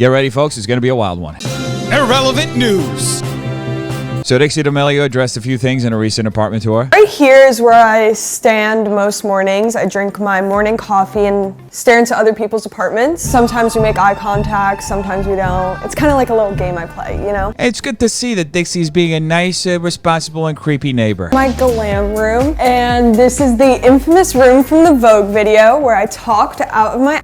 Get ready, folks. It's going to be a wild one. Irrelevant news. So Dixie D'Amelio addressed a few things in a recent apartment tour. Right here is where I stand most mornings. I drink my morning coffee and stare into other people's apartments. Sometimes we make eye contact, sometimes we don't. It's kind of like a little game I play, you know? It's good to see that Dixie's being a nice, responsible, and creepy neighbor. My glam room, and this is the infamous room from the Vogue video where I talked out of my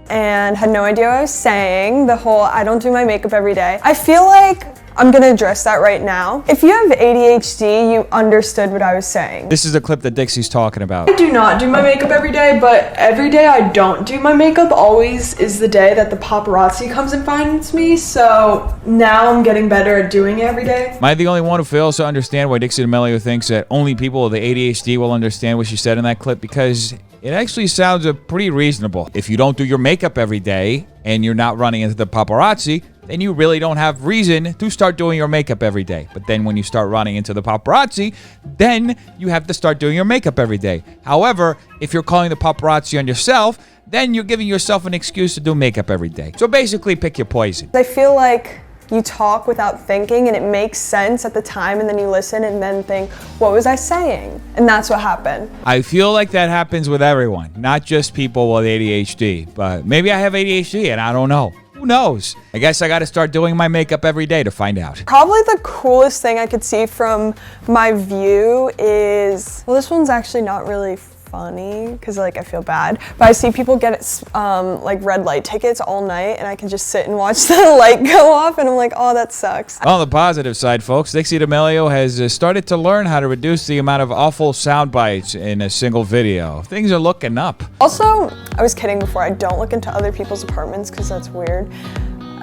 and had no idea what I was saying. The whole I don't do my makeup every day. I feel like I'm gonna address that right now. If you have ADHD, you understood what I was saying. This is the clip that Dixie's talking about. I do not do my makeup every day, but every day I don't do my makeup always is the day that the paparazzi comes and finds me, so now I'm getting better at doing it every day. Am I the only one who fails to understand why Dixie D'Amelio thinks that only people with the ADHD will understand what she said in that clip? Because it actually sounds pretty reasonable. If you don't do your makeup every day and you're not running into the paparazzi, then you really don't have reason to start doing your makeup every day. But then when you start running into the paparazzi, then you have to start doing your makeup every day. However, if you're calling the paparazzi on yourself, then you're giving yourself an excuse to do makeup every day. So basically, pick your poison. I feel like you talk without thinking and it makes sense at the time, and then you listen and then think, what was I saying? And that's what happened. I feel like that happens with everyone, not just people with ADHD. But maybe I have ADHD and I don't know. Who knows? I guess I got to start doing my makeup every day to find out. Probably the coolest thing I could see from my view is, well, this one's actually not really funny because like I feel bad, but I see people get like red light tickets all night and I can just sit and watch the light go off and I'm like, oh, that sucks. On the positive side, folks, Dixie D'Amelio has started to learn how to reduce the amount of awful sound bites in a single video. Things are looking up. Also, I was kidding before, I don't look into other people's apartments because that's weird.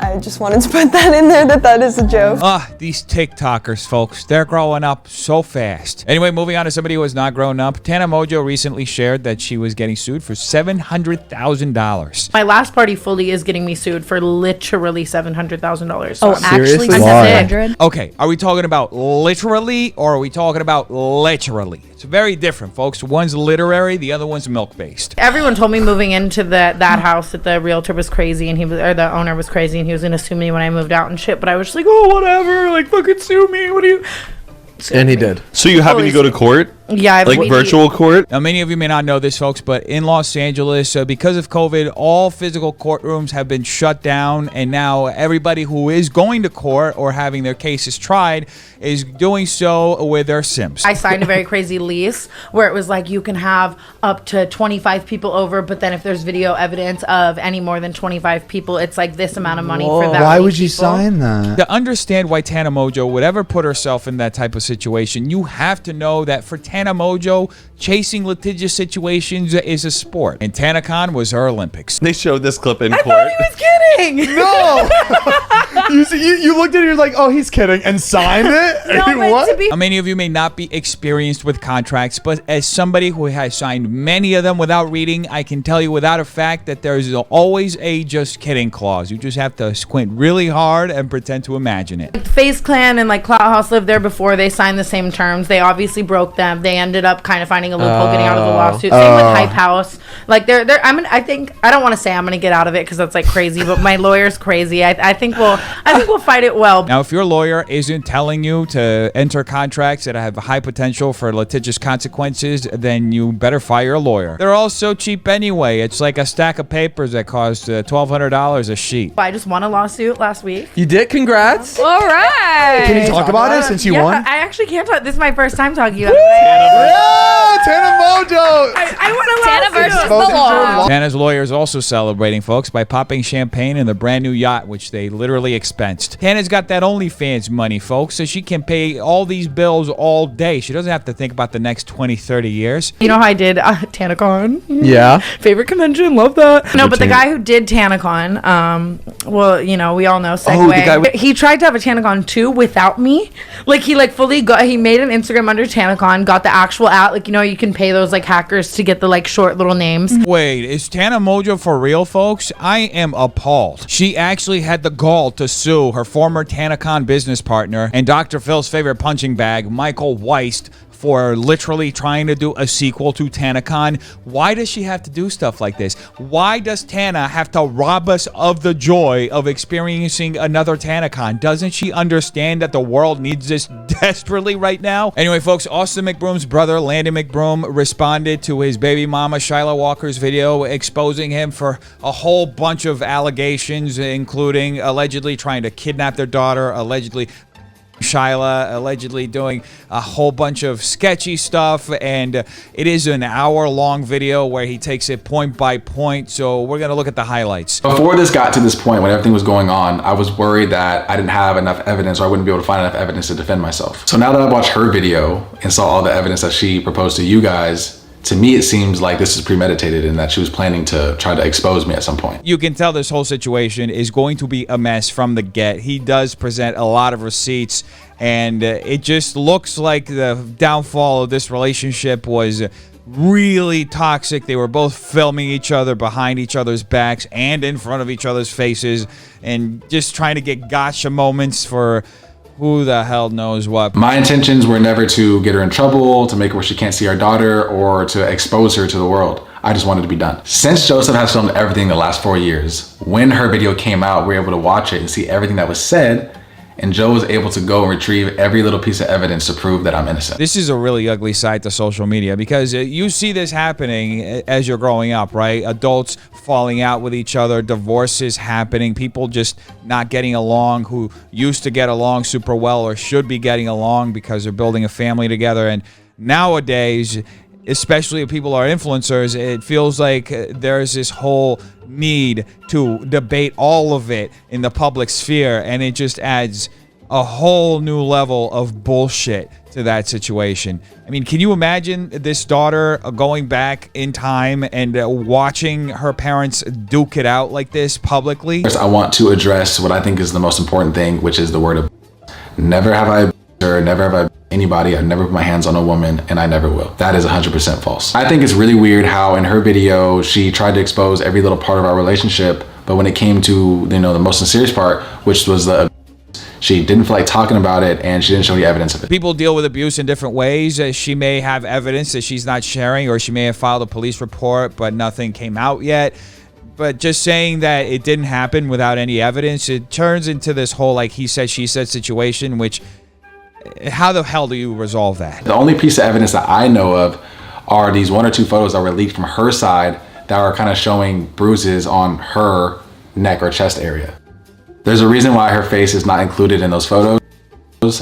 I just wanted to put that in there that is a joke. These TikTokers, folks, they're growing up so fast. Anyway, moving on to somebody who has not grown up. Tana Mongeau recently shared that she was getting sued for $700,000. My last party fully is getting me sued for literally $700,000. Oh, actually, Why? 700. Okay, are we talking about literally or are we talking about literally? It's very different, folks. One's literary, the other one's milk-based. Everyone told me moving into that house that the realtor was crazy and the owner was crazy and he was gonna sue me when I moved out and shit. But I was just like, oh, whatever, like fucking sue me. What do you? And he did. So you having to go to court? Yeah, like virtual court? Now, many of you may not know this, folks, but in Los Angeles, because of COVID, all physical courtrooms have been shut down, and now everybody who is going to court or having their cases tried is doing so with their Sims. I signed a very crazy lease where it was like you can have up to 25 people over, but then if there's video evidence of any more than 25 people, it's like this amount of money for that. Why would you sign that? To understand why Tana Mongeau would ever put herself in that type of situation, you have to know that for Tana Mongeau, chasing litigious situations is a sport. And TanaCon was her Olympics. They showed this clip in I court. thought he was kidding. No! you looked at it, you're like, oh, he's kidding, and signed it? No, but What? to be Now, many of you may not be experienced with contracts, but as somebody who has signed many of them without reading, I can tell you without a fact that there's always a just kidding clause. You just have to squint really hard and pretend to imagine it. FaZe Clan and like Clout House lived there before. They signed the same terms. They obviously broke them. They ended up kind of finding a loophole getting out of the lawsuit. Same with Hype House. Like I think I don't want to say I'm gonna get out of it because that's like crazy, but my lawyer's crazy. I think we'll fight it well. Now, if your lawyer isn't telling you to enter contracts that have high potential for litigious consequences, then you better fire your lawyer. They're all so cheap anyway. It's like a stack of papers that cost $1,200 a sheet. I just won a lawsuit last week. You did? Congrats. All right. Can you talk about it since you won? I actually can't talk. This is my first time talking about it. Yeah, Tana Mongeau! I won a Tana lawsuit. versus the law. Tana's lawyer is also celebrating, folks, by popping champagne in the brand new yacht, which they literally expensed. Tana's got that OnlyFans money, folks, so she can pay all these bills all day. She doesn't have to think about the next 20, 30 years. You know how I did TanaCon? Yeah. Favorite convention, love that. No, but the guy who did TanaCon, well, you know, we all know Segway. the guy He tried to have a TanaCon too without me. Like he he made an Instagram under TanaCon, got the actual app. Like, you know, you can pay those like hackers to get the like short little names. Wait, is Tana Mongeau for real, folks? I am appalled. She actually had the gall to sue her former TanaCon business partner and Dr. Phil's favorite punching bag, Michael Weist, for literally trying to do a sequel to TanaCon. Why does she have to do stuff like this? Why does Tana have to rob us of the joy of experiencing another TanaCon? Doesn't she understand that the world needs this desperately right now? Anyway, folks, Austin McBroom's brother, Landon McBroom, responded to his baby mama, Shyla Walker's video, exposing him for a whole bunch of allegations, including allegedly trying to kidnap their daughter, allegedly Shyla allegedly doing a whole bunch of sketchy stuff, and it is an hour-long video where he takes it point by point, so we're gonna look at the highlights. Before this got to this point, when everything was going on, I was worried that I didn't have enough evidence, or I wouldn't be able to find enough evidence to defend myself. So now that I watched her video and saw all the evidence that she proposed to you guys, to me, it seems like this is premeditated and that she was planning to try to expose me at some point. You can tell this whole situation is going to be a mess from the get. He does present a lot of receipts, and it just looks like the downfall of this relationship was really toxic. They were both filming each other behind each other's backs and in front of each other's faces, and just trying to get gotcha moments for who the hell knows what. My intentions were never to get her in trouble, to make her where she can't see our daughter, or to expose her to the world. I just wanted to be done. Since Joseph has filmed everything the last 4 years, when her video came out, we were able to watch it and see everything that was said, and Joe was able to go and retrieve every little piece of evidence to prove that I'm innocent. This is a really ugly side to social media, because you see this happening as you're growing up, right? Adults falling out with each other, divorces happening, people just not getting along who used to get along super well or should be getting along because they're building a family together. And nowadays, especially if people are influencers, it feels like there's this whole need to debate all of it in the public sphere, and it just adds a whole new level of bullshit to that situation. I mean, can you imagine this daughter going back in time and watching her parents duke it out like this publicly? First, I want to address what I think is the most important thing, which is the word of never have I her, never have I anybody, I never put my hands on a woman, and I never will. That is 100% false. I think it's really weird how in her video she tried to expose every little part of our relationship, but when it came to, you know, the most serious part, which was the she didn't feel like talking about it, and she didn't show any evidence of it. People deal with abuse in different ways. She may have evidence that she's not sharing, or she may have filed a police report, but nothing came out yet. But just saying that it didn't happen without any evidence, it turns into this whole like he said, she said situation, which how the hell do you resolve that? The only piece of evidence that I know of are these 1 or 2 photos that were leaked from her side that are kind of showing bruises on her neck or chest area. There's a reason why her face is not included in those photos,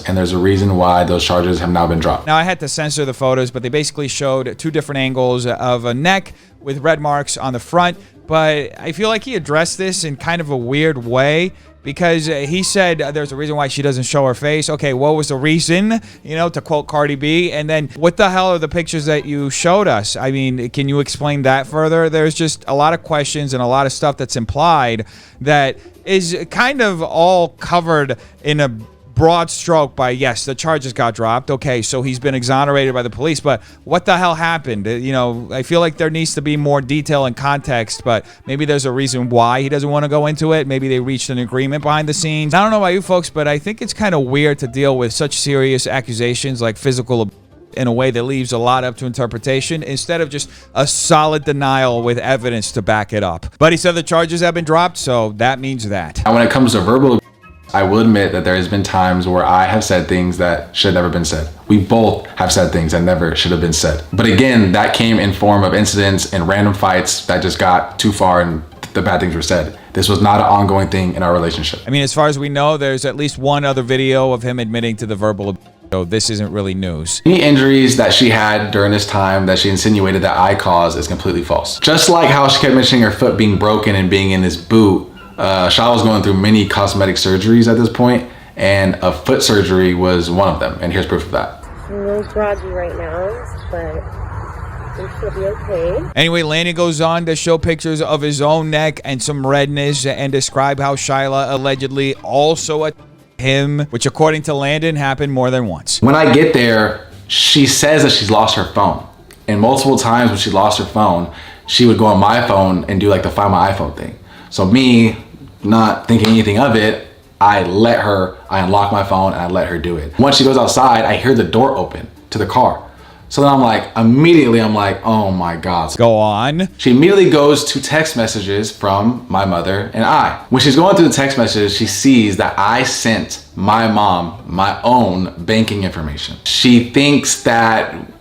and there's a reason why those charges have now been dropped. Now, I had to censor the photos, but they basically showed 2 different angles of a neck with red marks on the front. But I feel like he addressed this in kind of a weird way, because he said there's a reason why she doesn't show her face. Okay, what was the reason, you know, to quote Cardi B? And then what the hell are the pictures that you showed us? I mean, can you explain that further? There's just a lot of questions and a lot of stuff that's implied that is kind of all covered in a broad stroke by, yes, the charges got dropped. Okay, so he's been exonerated by the police, but what the hell happened? You know, I feel like there needs to be more detail and context, but maybe there's a reason why he doesn't want to go into it. Maybe they reached an agreement behind the scenes. I don't know about you folks, but I think it's kind of weird to deal with such serious accusations like physical abuse in a way that leaves a lot up to interpretation instead of just a solid denial with evidence to back it up. But he said the charges have been dropped, so that means that. Now, when it comes to verbal abuse, I will admit that there has been times where I have said things that should have never been said. We both have said things that never should have been said. But again, that came in form of incidents and random fights that just got too far and the bad things were said. This was not an ongoing thing in our relationship. I mean, as far as we know, there's at least one other video of him admitting to the verbal abuse. So this isn't really news. Any injuries that she had during this time that she insinuated that I caused is completely false. Just like how she kept mentioning her foot being broken and being in this boot, Shyla was going through many cosmetic surgeries at this point, and a foot surgery was one of them, and here's proof of that. I'm a little groggy right now, but I think she'll be okay. Anyway, Landon goes on to show pictures of his own neck and some redness and describe how Shyla allegedly also attacked him, which according to Landon happened more than once. When I get there, she says that she's lost her phone, and multiple times when she lost her phone, she would go on my phone and do like the Find My iPhone thing. So me, not thinking anything of it, I unlock my phone and I let her do it. Once she goes outside, I hear the door open to the car. So then I'm like, immediately I'm like, oh my God. Go on. She immediately goes to text messages from my mother and I. When she's going through the text messages, she sees that I sent my mom my own banking information. She thinks that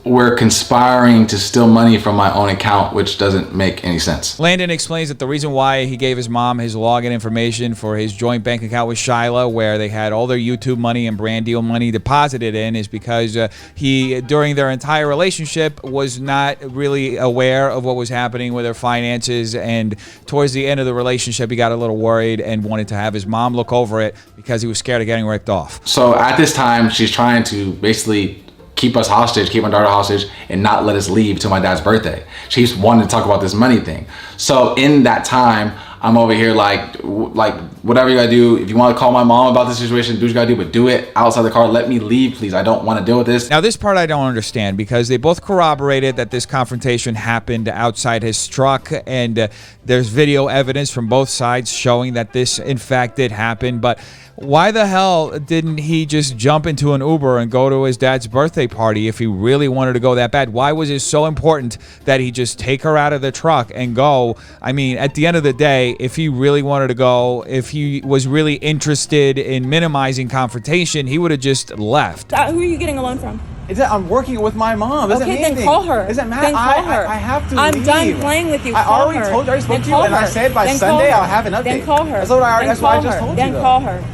we're conspiring to steal money from my own account, which doesn't make any sense. Landon explains that the reason why he gave his mom his login information for his joint bank account with Shyla, where they had all their YouTube money and brand deal money deposited in, is because he, during their entire relationship, was not really aware of what was happening with their finances. And towards the end of the relationship, he got a little worried and wanted to have his mom look over it because he was scared of getting ripped off. So at this time, she's trying to basically keep us hostage, keep my daughter hostage, and not let us leave till my dad's birthday. She's wanting to talk about this money thing. So in that time, I'm over here like whatever you gotta do. If you want to call my mom about this situation, do what you gotta do, but do it outside the car. Let me leave, please. I don't want to deal with this. Now, this part I don't understand, because they both corroborated that this confrontation happened outside his truck, and there's video evidence from both sides showing that this, in fact, did happen. But why the hell didn't he just jump into an Uber and go to his dad's birthday party if he really wanted to go that bad? Why was it so important that he just take her out of the truck and go? I mean, at the end of the day, if he really wanted to go, if he was really interested in minimizing confrontation, he would have just left. Who are you getting a loan from? I'm working with my mom. Okay, then call her. Doesn't matter. Then call her. I have to I'm leave. done playing with you. I Call already her. told you. I already spoke Then to you, call and I her. said by Then Sunday call her. I'll have an update. Then call her. That's what I Then just told you. Then call her.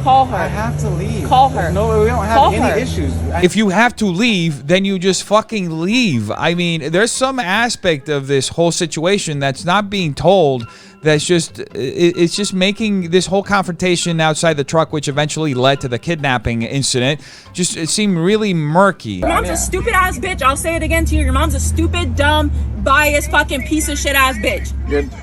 Call her. I have to leave. Call her. No, we don't have Call any her. issues. If you have to leave, then you just fucking leave. I mean, there's some aspect of this whole situation that's not being told. That's just, it's just making this whole confrontation outside the truck, which eventually led to the kidnapping incident, just it seemed really murky. Your mom's a stupid ass bitch. I'll say it again to you. Your mom's a stupid, dumb, biased, fucking piece of shit ass bitch.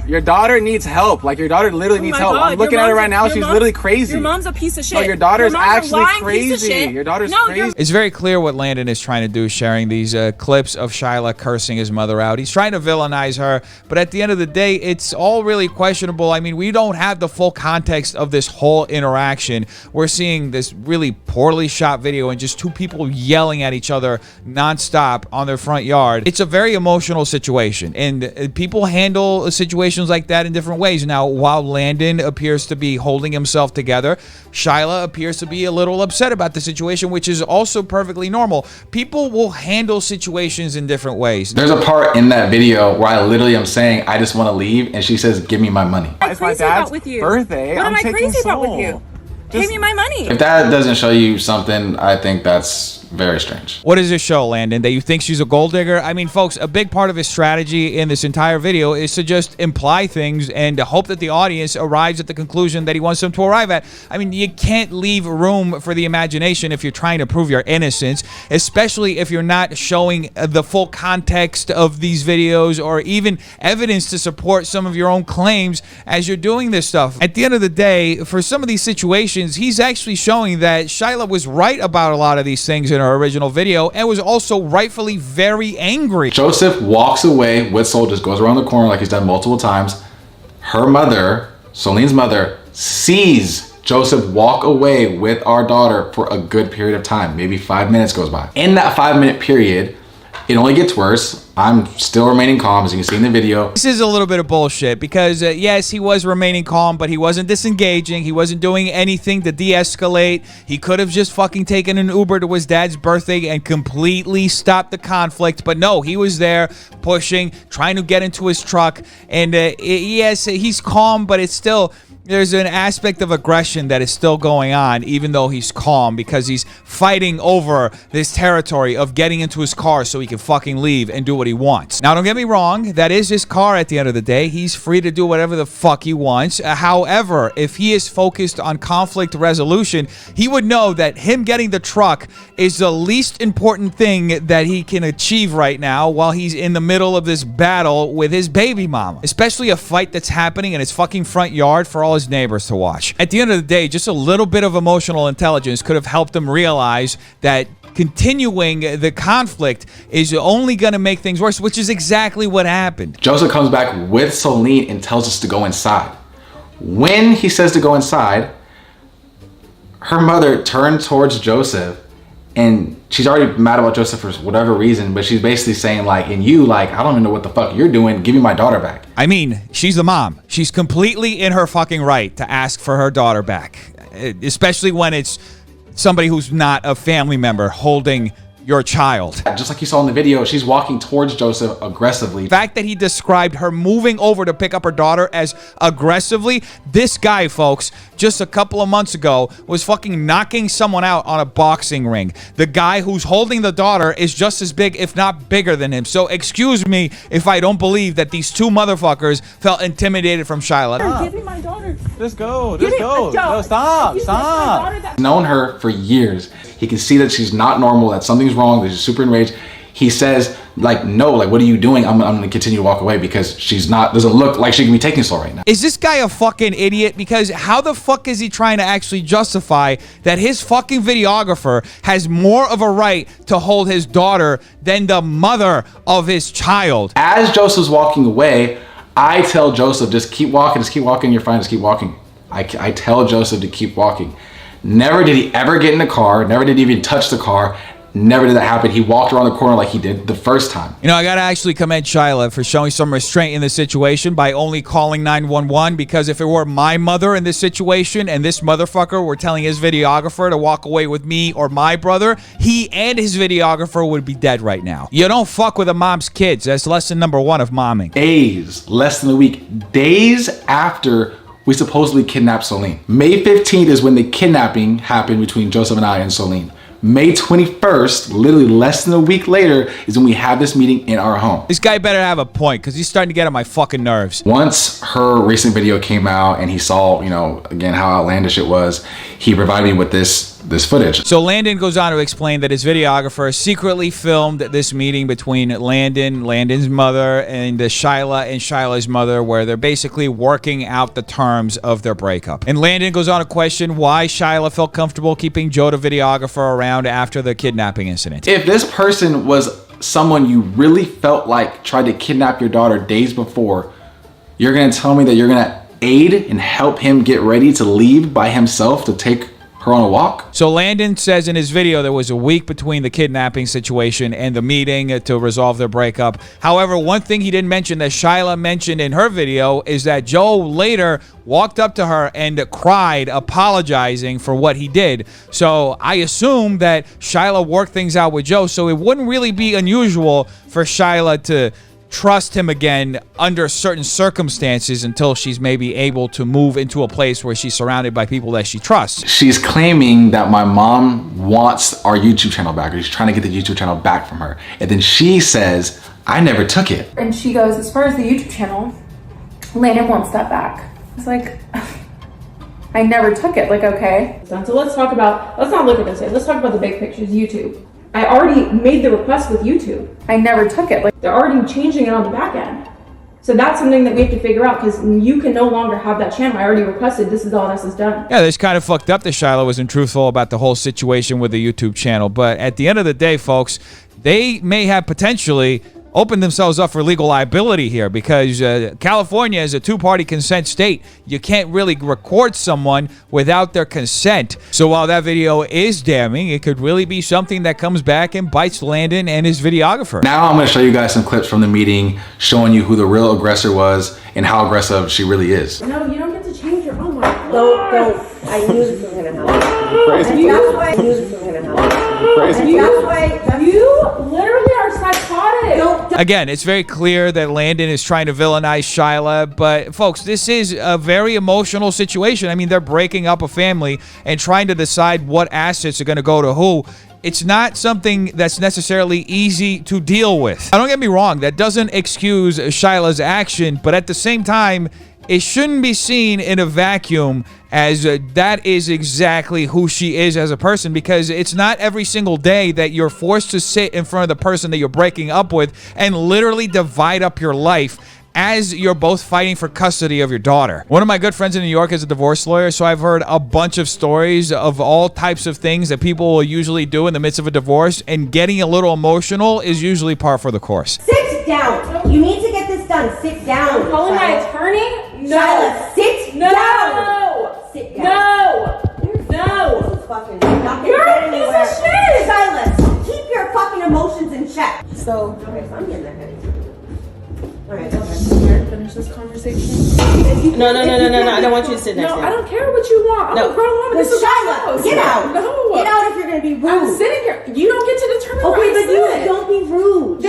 Your daughter needs help. Like, your daughter literally needs help. God, I'm looking at her right now. She's literally crazy. Your mom's a piece of shit. No, your daughter's Your mom's actually a lying piece of crazy. shit. Your daughter's No, crazy. It's very clear what Landon is trying to do, sharing these clips of Shyla cursing his mother out. He's trying to villainize her, but at the end of the day, it's all really questionable. I mean, we don't have the full context of this whole interaction. We're seeing this really poorly shot video and just two people yelling at each other nonstop on their front yard. It's a very emotional situation, and people handle situations like that in different ways. Now, while Landon appears to be holding himself together, Shyla appears to be a little upset about the situation, which is also perfectly normal. People will handle situations in different ways. There's a part in that video where I literally am saying, I just want to leave, and she says, give me my money. It's my dad's birthday. What am I taking crazy about with Soul. you? Pay me my money. If that doesn't show you something, I think that's very strange. What does this show, Landon? That you think she's a gold digger? I mean, folks, a big part of his strategy in this entire video is to just imply things and to hope that the audience arrives at the conclusion that he wants them to arrive at. I mean, you can't leave room for the imagination if you're trying to prove your innocence, especially if you're not showing the full context of these videos or even evidence to support some of your own claims as you're doing this stuff. At the end of the day, for some of these situations, he's actually showing that Shyla was right about a lot of these things in her original video and was also rightfully very angry. Joseph walks away with Soul, just goes around the corner like he's done multiple times. Her mother, Soline's mother, sees Joseph walk away with our daughter for a good period of time. Maybe 5 minutes goes by. In that 5-minute period, it only gets worse. I'm still remaining calm, as you can see in the video. This is a little bit of bullshit because, yes, he was remaining calm, but he wasn't disengaging. He wasn't doing anything to de-escalate. He could have just fucking taken an Uber to his dad's birthday and completely stopped the conflict. But no, he was there pushing, trying to get into his truck. And yes, he's calm, but it's still... there's an aspect of aggression that is still going on, even though he's calm, because he's fighting over this territory of getting into his car so he can fucking leave and do what he wants. Now, don't get me wrong. That is his car at the end of the day. He's free to do whatever the fuck he wants. However, if he is focused on conflict resolution, he would know that him getting the truck is the least important thing that he can achieve right now while he's in the middle of this battle with his baby mama. Especially a fight that's happening in his fucking front yard for all his neighbors to watch. At the end of the day, just a little bit of emotional intelligence could have helped him realize that continuing the conflict is only going to make things worse, which is exactly what happened. Joseph comes back with Soline and tells us to go inside. When he says to go inside, her mother turned towards Joseph and she's already mad about Joseph for whatever reason, but she's basically saying like, and you like, I don't even know what the fuck you're doing. Give me my daughter back. I mean, she's the mom. She's completely in her fucking right to ask for her daughter back, especially when it's somebody who's not a family member holding your child. Just like you saw in the video, she's walking towards Joseph aggressively. The fact that he described her moving over to pick up her daughter as aggressively, this guy, folks, just a couple of months ago was fucking knocking someone out on a boxing ring. The guy who's holding the daughter is just as big, if not bigger than him. So excuse me if I don't believe that these two motherfuckers felt intimidated from Shyla. Give me my daughter. Just go. Just go. No, stop. Stop. Known her for years. He can see that she's not normal, that something's wrong, that she's super enraged. He says, like, no, like, what are you doing? I'm gonna continue to walk away because she's not, doesn't look like she can be taking slow right now. Is this guy a fucking idiot? Because how the fuck is he trying to actually justify that his fucking videographer has more of a right to hold his daughter than the mother of his child? As Joseph's walking away, I tell Joseph, just keep walking, you're fine, just keep walking. I tell Joseph to keep walking. Never did he ever get in the car, never did he even touch the car, never did that happen. He walked around the corner like he did the first time. You know, I gotta actually commend Shyla for showing some restraint in this situation by only calling 911, because if it were my mother in this situation and this motherfucker were telling his videographer to walk away with me or my brother, he and his videographer would be dead right now. You don't fuck with a mom's kids. That's lesson number one of momming. Days, less than a week, days after we supposedly kidnapped Celine. May 15th is when the kidnapping happened between Joseph and I and Celine. May 21st, literally less than a week later, is when we have this meeting in our home. This guy better have a point, because he's starting to get on my fucking nerves. Once her recent video came out and he saw, you know, again, how outlandish it was, he provided me with this footage. So Landon goes on to explain that his videographer secretly filmed this meeting between Landon's mother, and Shyla and Shyla's mother, where they're basically working out the terms of their breakup. And Landon goes on to question why Shyla felt comfortable keeping Joe, the videographer, around after the kidnapping incident. If this person was someone you really felt like tried to kidnap your daughter days before, you're gonna tell me that you're gonna aid and help him get ready to leave by himself to take her on a walk? So Landon says in his video there was a week between the kidnapping situation and the meeting to resolve their breakup. However, one thing he didn't mention that Shyla mentioned in her video is that Joe later walked up to her and cried, apologizing for what he did. So I assume that Shyla worked things out with Joe, so it wouldn't really be unusual for Shyla to trust him again under certain circumstances until she's maybe able to move into a place where she's surrounded by people that she trusts. She's claiming that my mom wants our YouTube channel back, or she's trying to get the YouTube channel back from her. And then she says, I never took it. And she goes, as far as the YouTube channel, Landon wants that back. It's like, I never took it, like, okay. So let's not look at this yet. Let's talk about the big pictures, YouTube. I already made the request with YouTube. I never took it. They're already changing it on the back end. So that's something that we have to figure out, because you can no longer have that channel. I already requested, this is all this is done. Yeah, this kind of fucked up that Shyla wasn't truthful about the whole situation with the YouTube channel. But at the end of the day, folks, they may have potentially opened themselves up for legal liability here, because California is a two-party consent state. You can't really record someone without their consent. So while that video is damning, it could really be something that comes back and bites Landon and his videographer. Now I'm going to show you guys some clips from the meeting showing you who the real aggressor was and how aggressive she really is. No, you don't get to change your own mind. Don't. I knew this was going to happen. I knew this was going to happen. You literally are psychotic. Again, it's very clear that Landon is trying to villainize Shyla, but folks, this is a very emotional situation. I mean, they're breaking up a family and trying to decide what assets are going to go to who. It's not something that's necessarily easy to deal with. Now, don't get me wrong, that doesn't excuse Shyla's action, but at the same time, it shouldn't be seen in a vacuum, as that is exactly who she is as a person, because it's not every single day that you're forced to sit in front of the person that you're breaking up with and literally divide up your life as you're both fighting for custody of your daughter. One of my good friends in New York is a divorce lawyer, so I've heard a bunch of stories of all types of things that people will usually do in the midst of a divorce, and getting a little emotional is usually par for the course. Sit down. You need to get this done. Sit down. I'm calling my attorney? No. Shyla, sit down. Sit down. No. This is fucking, you're not gonna You're get a piece anywhere. of shit. Shyla, So I'm getting that headache. All right, go ahead. Finish this conversation. No. I don't want you to sit next to No, me. I don't care what you want. I'm No. a grown woman. This is my house. Get out. No. Get out if you're gonna be rude. I'm sitting here. You don't get to determine Okay, where but I you sit. don't be rude.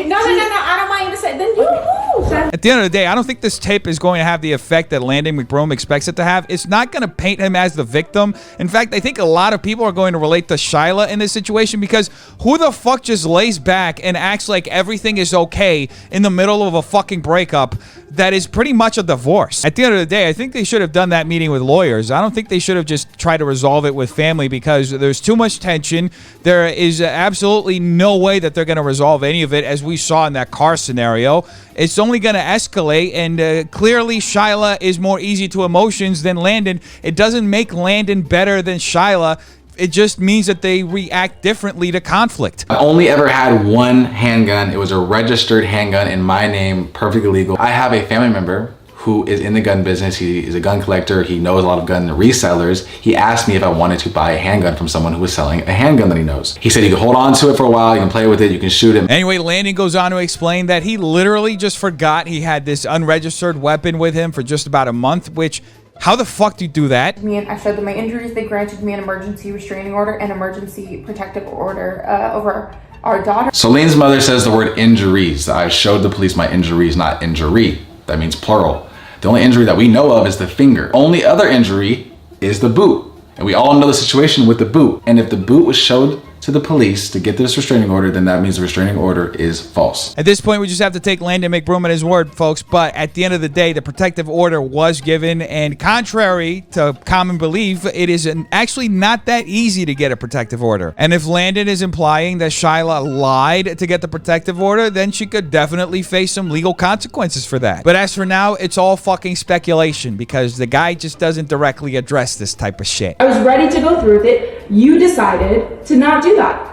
No. I don't want you to say. Then you move. At the end of the day, I don't think this tape is going to have the effect that Landon McBroom expects it to have. It's not going to paint him as the victim. In fact, I think a lot of people are going to relate to Shyla in this situation because who the fuck just lays back and acts like everything is okay in the middle of a fucking breakup that is pretty much a divorce? At the end of the day, I think they should have done that meeting with lawyers. I don't think they should have just tried to resolve it with family because there's too much tension. There is absolutely no way that they're going to resolve any of it, as we saw in that car scenario. It's only going to escalate, and clearly Shyla is more easy to emotions than Landon. It doesn't make Landon better than Shyla. It just means that they react differently to conflict. I only ever had one handgun. It was a registered handgun in my name, perfectly legal. I have a family member who is in the gun business. He is a gun collector. He knows a lot of gun resellers. He asked me if I wanted to buy a handgun from someone who was selling a handgun that he knows. He said you can hold on to it for a while, you can play with it, you can shoot it. Anyway, Landon goes on to explain that he literally just forgot he had this unregistered weapon with him for just about a month, which, how the fuck do you do that? I showed them my injuries. They granted me an emergency restraining order and emergency protective order over our daughter. Soline's mother says the word injuries. I showed the police my injuries, not injury. That means plural. The only injury that we know of is the finger. Only other injury is the boot. And we all know the situation with the boot. And if the boot was showed to the police to get this restraining order, then that means the restraining order is false. At this point, we just have to take Landon McBroom at his word, folks. But at the end of the day, the protective order was given. And contrary to common belief, it is actually not that easy to get a protective order. And if Landon is implying that Shyla lied to get the protective order, then she could definitely face some legal consequences for that. But as for now, it's all fucking speculation because the guy just doesn't directly address this type of shit. I was ready to go through with it. You decided to not do that.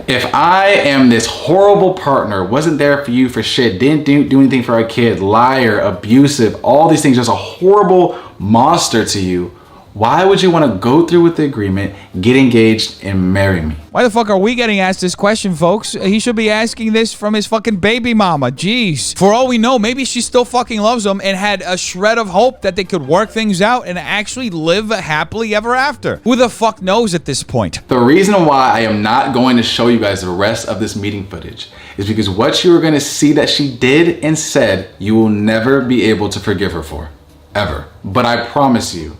If I am this horrible partner, wasn't there for you for shit, didn't do anything for our kid, liar, abusive, all these things, just a horrible monster to you, why would you want to go through with the agreement, get engaged, and marry me? Why the fuck are we getting asked this question, folks? He should be asking this from his fucking baby mama. Jeez. For all we know, maybe she still fucking loves him and had a shred of hope that they could work things out and actually live happily ever after. Who the fuck knows at this point? The reason why I am not going to show you guys the rest of this meeting footage is because what you are going to see that she did and said, you will never be able to forgive her for. Ever. But I promise you,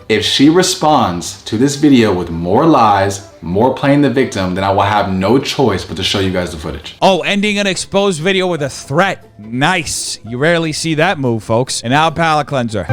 if she responds to this video with more lies, more playing the victim, then I will have no choice but to show you guys the footage. Oh, ending an exposed video with a threat. Nice. You rarely see that move, folks. And now, palate cleanser.